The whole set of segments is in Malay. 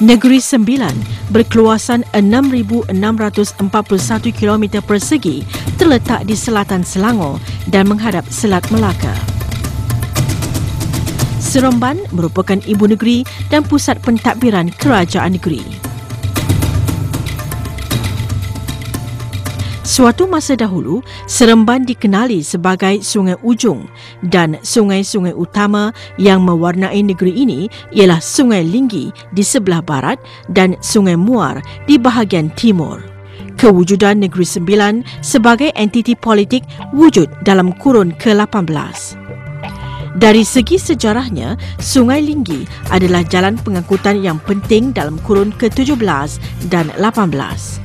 Negeri Sembilan berkeluasan 6,641 km persegi terletak di selatan Selangor dan menghadap Selat Melaka. Seremban merupakan ibu negeri dan pusat pentadbiran kerajaan negeri. Suatu masa dahulu, Seremban dikenali sebagai Sungai Ujung dan sungai-sungai utama yang mewarnai negeri ini ialah Sungai Linggi di sebelah barat dan Sungai Muar di bahagian timur. Kewujudan Negeri Sembilan sebagai entiti politik wujud dalam kurun ke-18. Dari segi sejarahnya, Sungai Linggi adalah jalan pengangkutan yang penting dalam kurun ke-17 dan 18.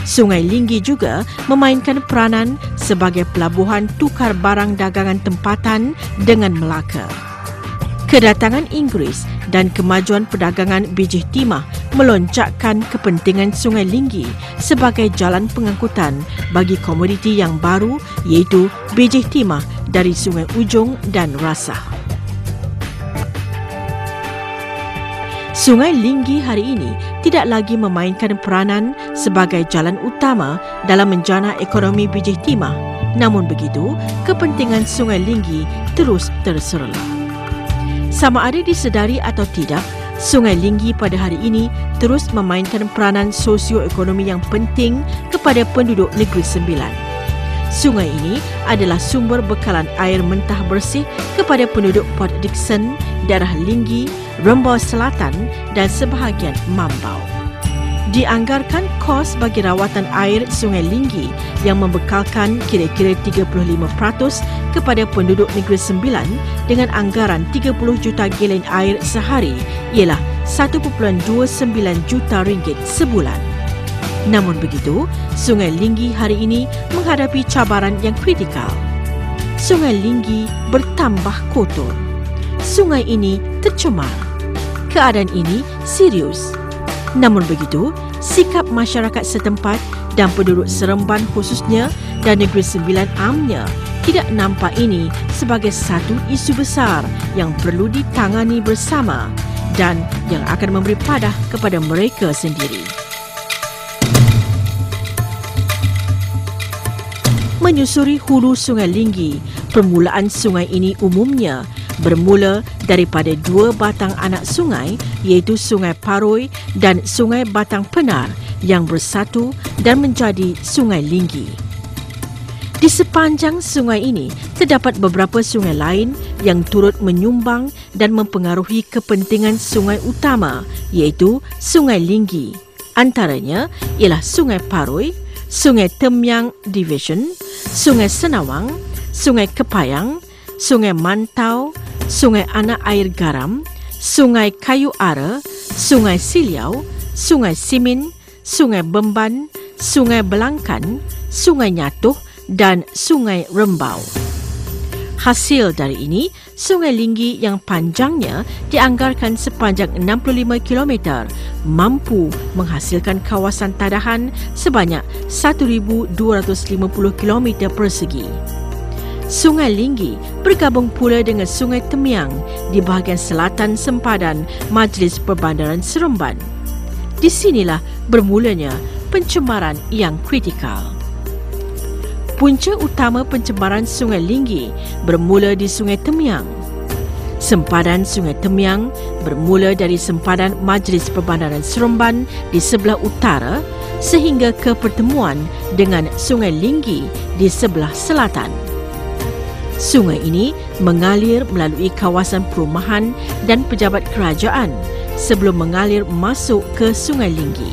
Sungai Linggi juga memainkan peranan sebagai pelabuhan tukar barang dagangan tempatan dengan Melaka. Kedatangan Inggeris dan kemajuan perdagangan bijih timah meloncakkan kepentingan Sungai Linggi sebagai jalan pengangkutan bagi komoditi yang baru iaitu bijih timah dari Sungai Ujung dan Rasah. Sungai Linggi hari ini tidak lagi memainkan peranan sebagai jalan utama dalam menjana ekonomi bijih timah. Namun begitu, kepentingan Sungai Linggi terus terserlah. Sama ada disedari atau tidak, Sungai Linggi pada hari ini terus memainkan peranan sosioekonomi yang penting kepada penduduk Negeri Sembilan. Sungai ini adalah sumber bekalan air mentah bersih kepada penduduk Port Dickson, daerah Linggi, Rembau Selatan dan sebahagian Mambau. Dianggarkan kos bagi rawatan air Sungai Linggi yang membekalkan kira-kira 35% kepada penduduk Negeri Sembilan dengan anggaran 30 juta gelen air sehari ialah 1.29 juta ringgit sebulan. Namun begitu, Sungai Linggi hari ini menghadapi cabaran yang kritikal. Sungai Linggi bertambah kotor. Sungai ini tercemar. Keadaan ini serius. Namun begitu, sikap masyarakat setempat dan penduduk Seremban khususnya dan Negeri Sembilan amnya tidak nampak ini sebagai satu isu besar yang perlu ditangani bersama dan yang akan memberi padah kepada mereka sendiri. Menyusuri hulu Sungai Linggi, permulaan sungai ini umumnya bermula daripada dua batang anak sungai iaitu Sungai Paroi dan Sungai Batang Penar yang bersatu dan menjadi Sungai Linggi. Di sepanjang sungai ini terdapat beberapa sungai lain yang turut menyumbang dan mempengaruhi kepentingan sungai utama iaitu Sungai Linggi. Antaranya ialah Sungai Paroi, Sungai Temyang Division, Sungai Senawang, Sungai Kepayang, Sungai Mantau, Sungai Anak Air Garam, Sungai Kayu Ara, Sungai Siliau, Sungai Simin, Sungai Bemban, Sungai Belangkan, Sungai Nyatuh dan Sungai Rembau. Hasil dari ini, Sungai Linggi yang panjangnya dianggarkan sepanjang 65 km mampu menghasilkan kawasan tadahan sebanyak 1,250 km persegi. Sungai Linggi bergabung pula dengan Sungai Temyang di bahagian selatan sempadan Majlis Perbandaran Seremban. Di sinilah bermulanya pencemaran yang kritikal. Punca utama pencemaran Sungai Linggi bermula di Sungai Temyang. Sempadan Sungai Temyang bermula dari sempadan Majlis Perbandaran Seremban di sebelah utara sehingga ke pertemuan dengan Sungai Linggi di sebelah selatan. Sungai ini mengalir melalui kawasan perumahan dan pejabat kerajaan sebelum mengalir masuk ke Sungai Linggi.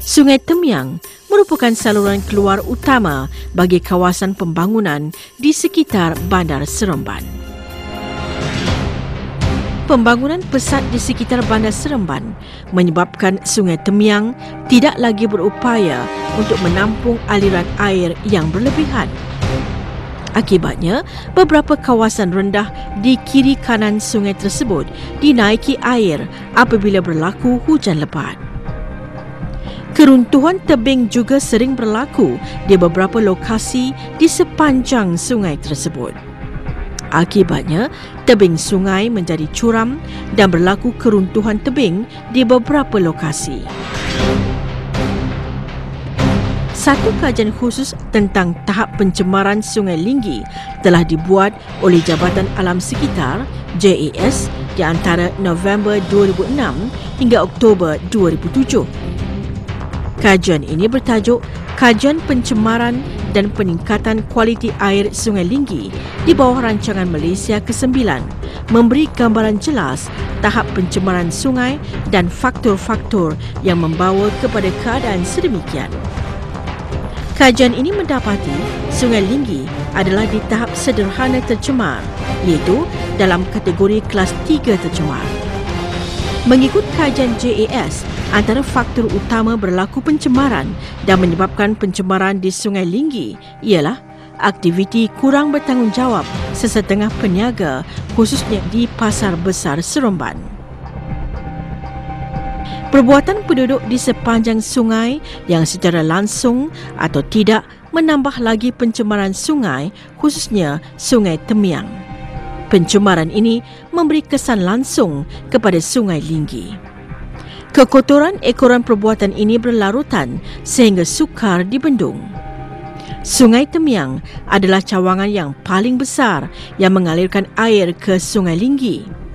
Sungai Temyang merupakan saluran keluar utama bagi kawasan pembangunan di sekitar Bandar Seremban. Pembangunan pesat di sekitar Bandar Seremban menyebabkan Sungai Temyang tidak lagi berupaya untuk menampung aliran air yang berlebihan. Akibatnya, beberapa kawasan rendah di kiri kanan sungai tersebut dinaiki air apabila berlaku hujan lebat. Keruntuhan tebing juga sering berlaku di beberapa lokasi di sepanjang sungai tersebut. Akibatnya, tebing sungai menjadi curam dan berlaku keruntuhan tebing di beberapa lokasi. Satu kajian khusus tentang tahap pencemaran Sungai Linggi telah dibuat oleh Jabatan Alam Sekitar JAS di antara November 2006 hingga Oktober 2007. Kajian ini bertajuk Kajian Pencemaran dan Peningkatan Kualiti Air Sungai Linggi di bawah Rancangan Malaysia ke-9, memberi gambaran jelas tahap pencemaran sungai dan faktor-faktor yang membawa kepada keadaan sedemikian. Kajian ini mendapati Sungai Linggi adalah di tahap sederhana tercemar, iaitu dalam kategori kelas 3 tercemar. Mengikut kajian JAS, antara faktor utama berlaku pencemaran dan menyebabkan pencemaran di Sungai Linggi ialah aktiviti kurang bertanggungjawab sesetengah peniaga, khususnya di Pasar Besar Seremban. Perbuatan penduduk di sepanjang sungai yang secara langsung atau tidak menambah lagi pencemaran sungai, khususnya Sungai Temiang. Pencemaran ini memberi kesan langsung kepada Sungai Linggi. Kekotoran ekoran perbuatan ini berlarutan sehingga sukar dibendung. Sungai Temiang adalah cawangan yang paling besar yang mengalirkan air ke Sungai Linggi.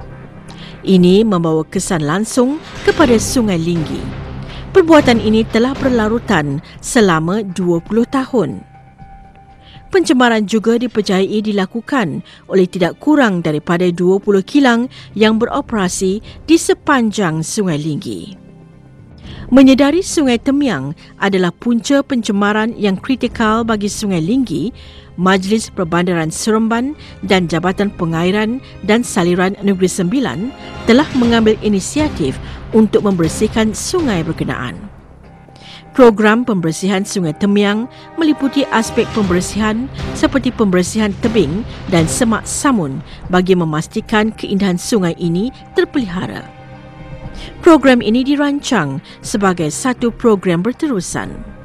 Ini membawa kesan langsung kepada Sungai Linggi. Perbuatan ini telah berlarutan selama 20 tahun. Pencemaran juga dipercayai dilakukan oleh tidak kurang daripada 20 kilang yang beroperasi di sepanjang Sungai Linggi. Menyedari Sungai Temiang adalah punca pencemaran yang kritikal bagi Sungai Linggi, Majlis Perbandaran Seremban dan Jabatan Pengairan dan Saliran Negeri Sembilan telah mengambil inisiatif untuk membersihkan sungai berkenaan. Program pembersihan Sungai Temiang meliputi aspek pembersihan seperti pembersihan tebing dan semak samun bagi memastikan keindahan sungai ini terpelihara. Program ini dirancang sebagai satu program berterusan.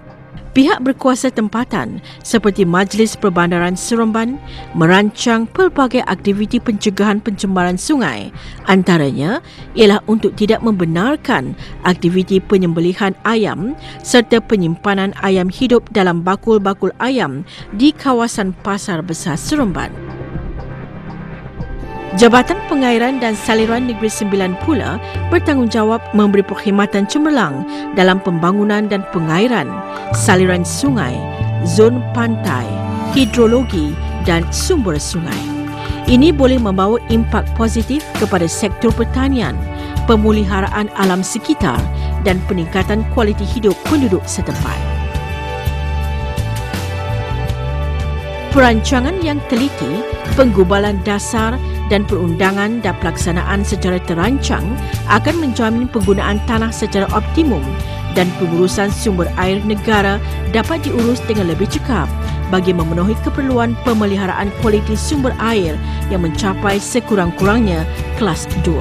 Pihak berkuasa tempatan seperti Majlis Perbandaran Seremban merancang pelbagai aktiviti pencegahan pencemaran sungai. Antaranya ialah untuk tidak membenarkan aktiviti penyembelihan ayam serta penyimpanan ayam hidup dalam bakul-bakul ayam di kawasan Pasar Besar Seremban. Jabatan Pengairan dan Saliran Negeri Sembilan pula bertanggungjawab memberi perkhidmatan cemerlang dalam pembangunan dan pengairan, saliran sungai, zon pantai, hidrologi dan sumber sungai. Ini boleh membawa impak positif kepada sektor pertanian, pemeliharaan alam sekitar dan peningkatan kualiti hidup penduduk setempat. Perancangan yang teliti, penggubalan dasar dan perundangan dan pelaksanaan secara terancang akan menjamin penggunaan tanah secara optimum dan pengurusan sumber air negara dapat diurus dengan lebih cekap bagi memenuhi keperluan pemeliharaan kualiti sumber air yang mencapai sekurang-kurangnya kelas 2.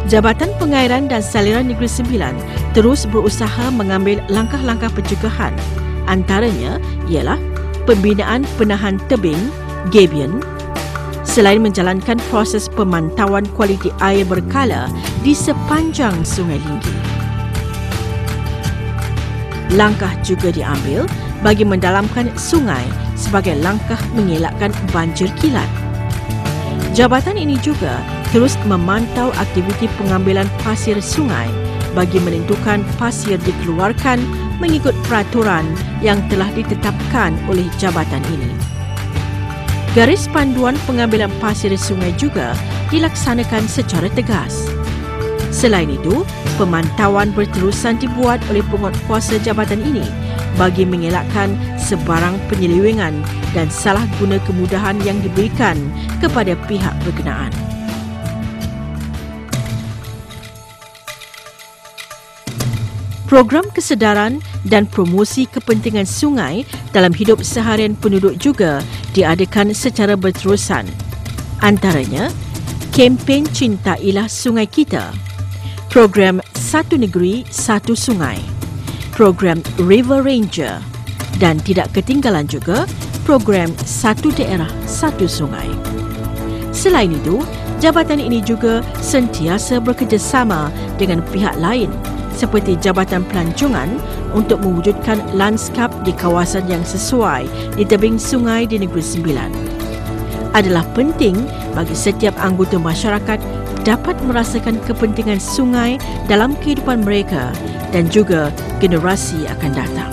Jabatan Pengairan dan Saliran Negeri Sembilan terus berusaha mengambil langkah-langkah pencegahan. Antaranya ialah pembinaan penahan tebing, gabion, selain menjalankan proses pemantauan kualiti air berkala di sepanjang Sungai Linggi. Langkah juga diambil bagi mendalamkan sungai sebagai langkah mengelakkan banjir kilat. Jabatan ini juga terus memantau aktiviti pengambilan pasir sungai bagi menentukan pasir dikeluarkan mengikut peraturan yang telah ditetapkan oleh jabatan ini. Garis panduan pengambilan pasir sungai juga dilaksanakan secara tegas. Selain itu, pemantauan berterusan dibuat oleh penguatkuasa jabatan ini bagi mengelakkan sebarang penyelewengan dan salah guna kemudahan yang diberikan kepada pihak berkenaan. Program kesedaran dan promosi kepentingan sungai dalam hidup seharian penduduk juga diadakan secara berterusan. Antaranya, kempen Cintailah Sungai Kita, program Satu Negeri, Satu Sungai, program River Ranger, dan tidak ketinggalan juga program Satu Daerah Satu Sungai. Selain itu, jabatan ini juga sentiasa bekerjasama dengan pihak lain seperti Jabatan Pelancongan untuk mewujudkan lanskap di kawasan yang sesuai di tebing sungai di Negeri Sembilan. Adalah penting bagi setiap anggota masyarakat dapat merasakan kepentingan sungai dalam kehidupan mereka dan juga generasi akan datang.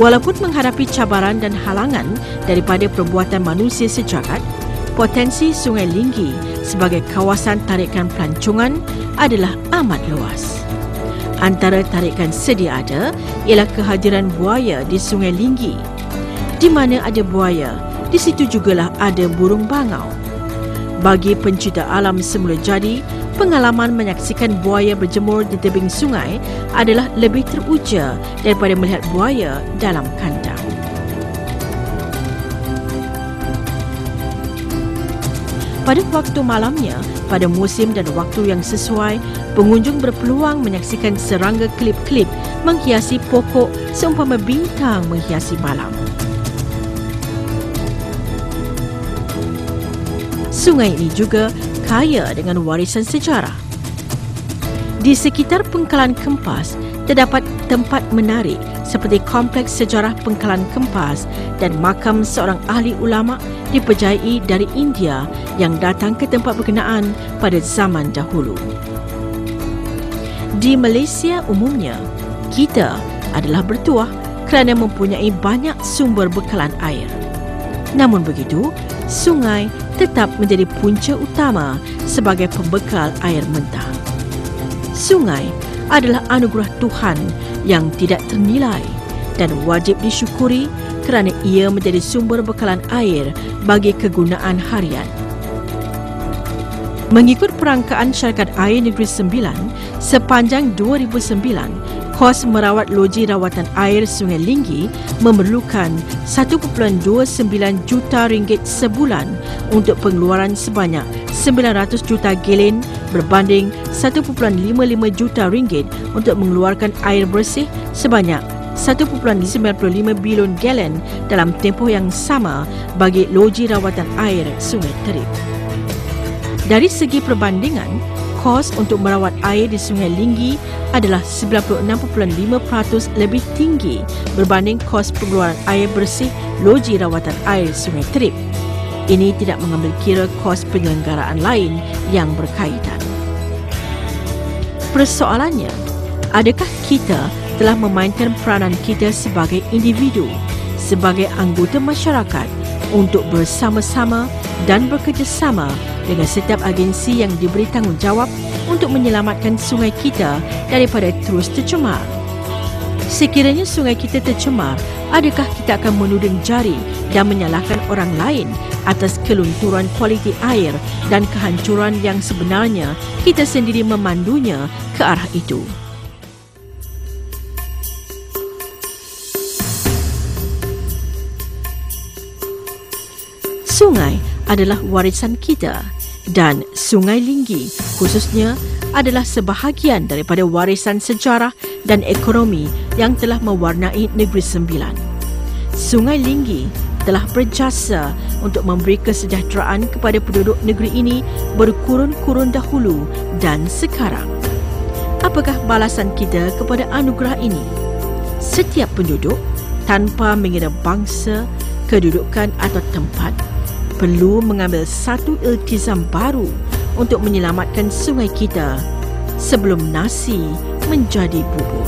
Walaupun menghadapi cabaran dan halangan daripada perbuatan manusia sejagat, potensi Sungai Linggi sebagai kawasan tarikan pelancongan adalah amat luas. Antara tarikan sedia ada ialah kehadiran buaya di Sungai Linggi. Di mana ada buaya, di situ jugalah ada burung bangau. Bagi pencinta alam semula jadi, pengalaman menyaksikan buaya berjemur di tebing sungai adalah lebih teruja daripada melihat buaya dalam kandang. Pada waktu malamnya, pada musim dan waktu yang sesuai, pengunjung berpeluang menyaksikan serangga klip-klip menghiasi pokok seumpama bintang menghiasi malam. Sungai ini juga kaya dengan warisan sejarah. Di sekitar Pengkalan Kempas, terdapat tempat menarik seperti Kompleks Sejarah Pengkalan Kempas dan makam seorang ahli ulama dipercayai dari India yang datang ke tempat berkenaan pada zaman dahulu. Di Malaysia umumnya, kita adalah bertuah kerana mempunyai banyak sumber bekalan air. Namun begitu, sungai tetap menjadi punca utama sebagai pembekal air mentah. Sungai adalah anugerah Tuhan yang tidak ternilai dan wajib disyukuri kerana ia menjadi sumber bekalan air bagi kegunaan harian. Mengikut perangkaan Syarikat Air Negeri Sembilan, sepanjang 2009, kos merawat loji rawatan air Sungai Linggi memerlukan RM1.29 juta sebulan untuk pengeluaran sebanyak 900 juta gelen berbanding RM1.55 juta untuk mengeluarkan air bersih sebanyak 1.95 bilion galen dalam tempoh yang sama bagi loji rawatan air Sungai Terip. Dari segi perbandingan, kos untuk merawat air di Sungai Linggi adalah 96.5% lebih tinggi berbanding kos pengeluaran air bersih loji rawatan air Sungai Terip. Ini tidak mengambil kira kos penyelenggaraan lain yang berkaitan. Persoalannya, adakah kita telah memainkan peranan kita sebagai individu, sebagai anggota masyarakat untuk bersama-sama dan bekerjasama dengan setiap agensi yang diberi tanggungjawab untuk menyelamatkan sungai kita daripada terus tercemar? Sekiranya sungai kita tercemar, adakah kita akan menuding jari dan menyalahkan orang lain atas kelunturan kualiti air dan kehancuran yang sebenarnya kita sendiri memandunya ke arah itu? Sungai adalah warisan kita dan Sungai Linggi khususnya adalah sebahagian daripada warisan sejarah dan ekonomi yang telah mewarnai Negeri Sembilan. Sungai Linggi telah berjasa untuk memberi kesejahteraan kepada penduduk negeri ini berkurun-kurun dahulu dan sekarang. Apakah balasan kita kepada anugerah ini? Setiap penduduk, tanpa mengira bangsa, kedudukan atau tempat, perlu mengambil satu iltizam baru untuk menyelamatkan sungai kita sebelum nasi menjadi bubur.